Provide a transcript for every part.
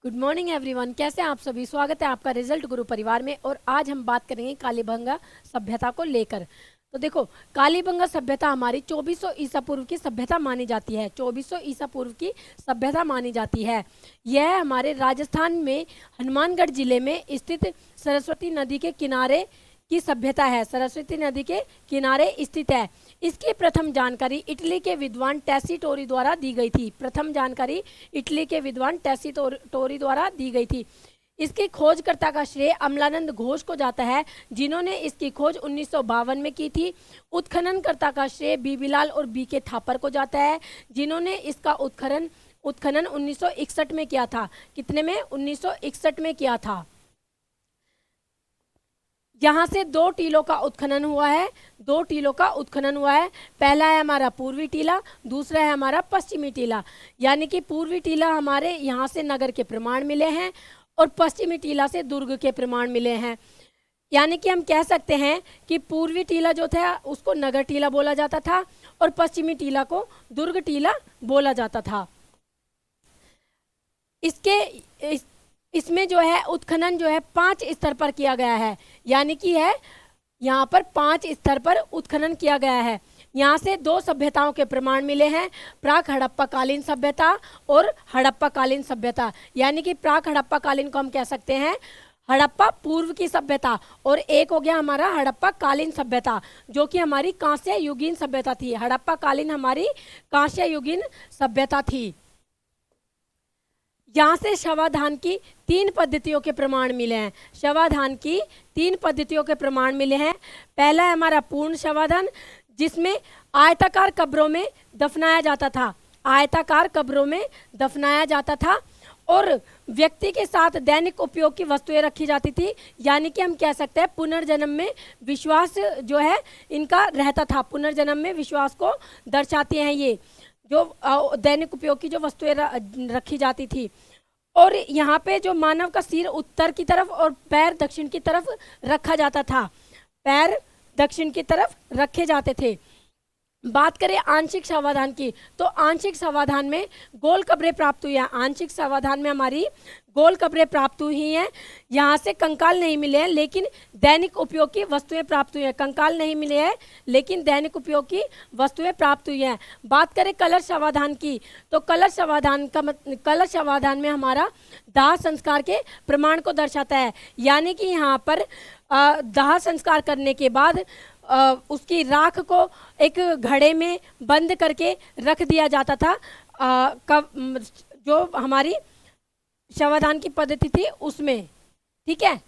Good morning everyone, कैसे हैं आप सभी। स्वागत है आपका रिजल्ट गुरु परिवार में। और आज हम बात करेंगे कालीबंगा सभ्यता को लेकर। तो देखो, कालीबंगा सभ्यता हमारी 2400 ईसा पूर्व की सभ्यता मानी जाती है। 2400 ईसा पूर्व की सभ्यता मानी जाती है। यह हमारे राजस्थान में हनुमानगढ़ जिले में स्थित सरस्वती नदी के किनारे की सभ्यता है। सरस्वती नदी के किनारे स्थित है। इसकी प्रथम जानकारी इटली के विद्वान टैसीटोरी द्वारा दी गई थी। प्रथम जानकारी इटली के विद्वान टैसीटोरी द्वारा दी गई थी। इसकी खोजकर्ता का श्रेय अमलानंद घोष को जाता है, जिन्होंने इसकी खोज 1952 में की थी। उत्खननकर्ता का श्रेय बीबीलाल और बी के थापर को जाता है, जिन्होंने इसका उत्खनन 1961 में किया था। कितने में? 1961 में किया था। यहाँ से दो टीलों का उत्खनन हुआ है। दो टीलों का उत्खनन हुआ है। पहला है हमारा पूर्वी टीला, दूसरा है हमारा पश्चिमी टीला। यानी कि पूर्वी टीला हमारे यहाँ से नगर के प्रमाण मिले हैं और पश्चिमी टीला से दुर्ग के प्रमाण मिले हैं। यानी कि हम कह सकते हैं कि पूर्वी टीला जो था उसको नगर टीला बोला जाता था और पश्चिमी टीला को दुर्ग टीला बोला जाता था। इसमें जो है उत्खनन जो है 5 स्तर पर किया गया है। यानी कि है यहाँ पर 5 स्तर पर उत्खनन किया गया है। यहाँ से 2 सभ्यताओं के प्रमाण मिले हैं, प्राक हड़प्पा कालीन सभ्यता और हड़प्पा कालीन सभ्यता। यानी कि प्राक हड़प्पा कालीन को हम कह सकते हैं हड़प्पा पूर्व की सभ्यता, और एक हो गया हमारा हड़प्पा कालीन सभ्यता, जो कि हमारी कांस्य युगीन सभ्यता थी। हड़प्पा कालीन हमारी कांस्य युगीन सभ्यता थी। यहाँ से शवाधान की 3 पद्धतियों के प्रमाण मिले हैं। शवाधान की 3 पद्धतियों के प्रमाण मिले हैं। पहला है हमारा पूर्ण शवाधान, जिसमें आयताकार कब्रों में दफनाया जाता था। आयताकार कब्रों में दफनाया जाता था और व्यक्ति के साथ दैनिक उपयोग की वस्तुएं रखी जाती थी। यानी कि हम कह सकते हैं पुनर्जन्म में विश्वास जो है इनका रहता था। पुनर्जन्म में विश्वास को दर्शाती हैं ये जो दैनिक उपयोग की जो वस्तुएं रखी जाती थी। और यहाँ पे जो मानव का सिर उत्तर की तरफ और पैर दक्षिण की तरफ रखा जाता था। पैर दक्षिण की तरफ रखे जाते थे। बात करें आंशिक शवाधान की, तो आंशिक शवाधान में गोल कब्रें प्राप्त हुई हैं। आंशिक शवाधान में हमारी गोल कब्रें प्राप्त हुई हैं। यहाँ से कंकाल नहीं मिले हैं, लेकिन दैनिक उपयोग की वस्तुएं प्राप्त हुई हैं। कंकाल नहीं मिले हैं, लेकिन दैनिक उपयोग की वस्तुएं प्राप्त हुई हैं। बात करें कलश शवाधान की, तो कलश शवाधान में हमारा दाह संस्कार के प्रमाण को दर्शाता है। यानी कि यहाँ पर दाह संस्कार करने के बाद उसकी राख को एक घड़े में बंद करके रख दिया जाता था। जो हमारी शवाधान की पद्धति थी उसमें। ठीक है,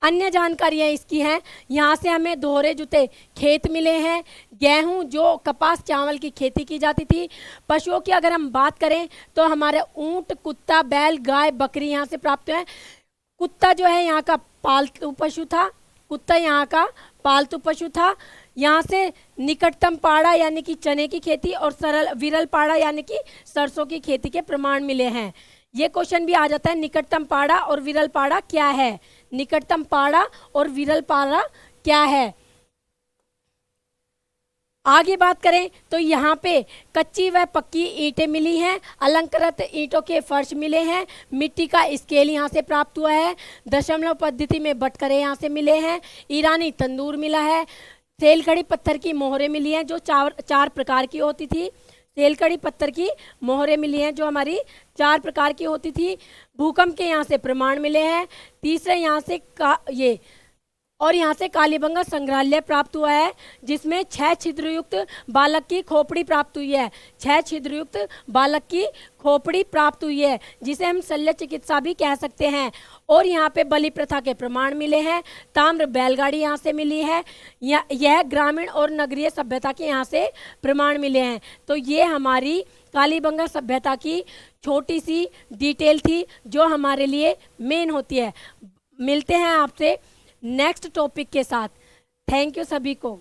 अन्य जानकारियां इसकी हैं। यहाँ से हमें दोहरे जुते खेत मिले हैं। गेहूं जो कपास चावल की खेती की जाती थी। पशुओं की अगर हम बात करें तो हमारे ऊंट, कुत्ता, बैल, गाय, बकरी यहाँ से प्राप्त हुए हैं। कुत्ता जो है यहाँ का पालतू पशु था। कुत्ता यहाँ का पालतू पशु था। यहाँ से निकटतम पाड़ा यानी कि चने की खेती और विरल पाड़ा यानी कि सरसों की खेती के प्रमाण मिले हैं। ये क्वेश्चन भी आ जाता है, निकटतम पाड़ा और विरल पाड़ा क्या है। निकटतम पाड़ा और विरल पाड़ा क्या है। आगे बात करें तो यहाँ पे कच्ची व पक्की ईंटें मिली हैं। अलंकृत ईंटों के फर्श मिले हैं। मिट्टी का स्केल यहाँ से प्राप्त हुआ है। दशमलव पद्धति में बटकरे यहाँ से मिले हैं। ईरानी तंदूर मिला है। सेलखड़ी पत्थर की मोहरें मिली हैं जो 4 प्रकार की होती थी। सेलखड़ी पत्थर की मोहरें मिली हैं जो हमारी 4 प्रकार की होती थी। भूकंप के यहाँ से प्रमाण मिले हैं। तीसरे यहाँ से यहाँ से कालीबंगा संग्रहालय प्राप्त हुआ है, जिसमें 6 छिद्रयुक्त बालक की खोपड़ी प्राप्त हुई है। 6 छिद्रयुक्त बालक की खोपड़ी प्राप्त हुई है, जिसे हम शल्य चिकित्सा भी कह सकते हैं। और यहाँ पे बलि प्रथा के प्रमाण मिले हैं। ताम्र बैलगाड़ी यहाँ से मिली है। यह ग्रामीण और नगरीय सभ्यता के यहाँ से प्रमाण मिले हैं। तो ये हमारी कालीबंगा सभ्यता की छोटी सी डिटेल थी जो हमारे लिए मेन होती है। मिलते हैं आपसे नेक्स्ट टॉपिक के साथ। थैंक यू सभी को।